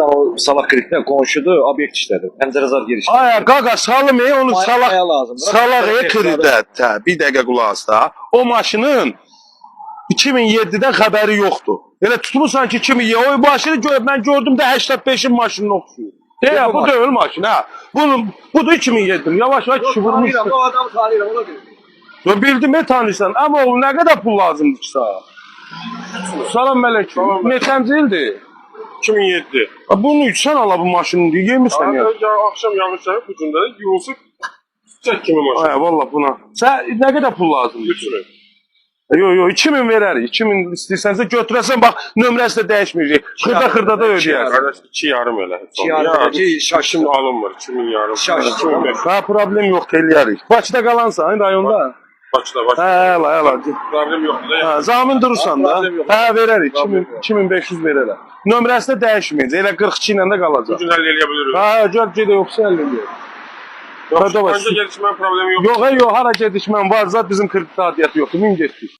O salak kreditlə qonşudur, obyekt işlədir. Pəncərə zar giriş. Ay qaqa salım onu salaq. Maya lazımdır. Salaq kredit. Hə, bir dəqiqə qulaq as da. O maşının 2007-dən xəbəri yoxdur. Elə tutmusan ki 2007. O maşını mən gördüm də 85-in maşınına oxşuyur. Deyə bu deyil maşın ha. Budur 2007. Yavaş-yavaş kişi vurmuş. O adamı tanıyıram, ona görə. Bildim tanıyırsan. Amma o nə qədər pul lazımdır ki sana? Salam mələküm. Neçənci ildir? 2007. Bunu içsən ala bu maşını deyə yemirsən ya. Akşam yağmışlar bu gündə yolsa çək kimi maşın. Ay vallah buna. Sən nə qədər pul lazımdır? 3 lira. Yo 2000 verərik. 2000 istəsənsə götürəsən bax nömrəsi də dəyişməyəcək. Xırda da ödəyərsən. Qardaş 2 yarım elə. 2 yarım ki şaşım Alınmır 2000 yarım. Şaşım. 2500. Ha problem yox eləyərik. Bakıda qalansan rayonda. Bakıda. Hə, əla. Problem yoxdur da. Hə, zamin durursan da. Hə, verərik. 2500 verərəm. Nömrəsi də dəyişməyəcək. Elə 42 ilə də Bu qalacaq. gün həll eləyə bilirik. Hə, gəl gedə yoxsa həll eləyək. Yoxsa gəlişmə problemi yox. Yox, hara gedişmən var. Zat bizim kredit adiyyəti yoxdur. Min getdik.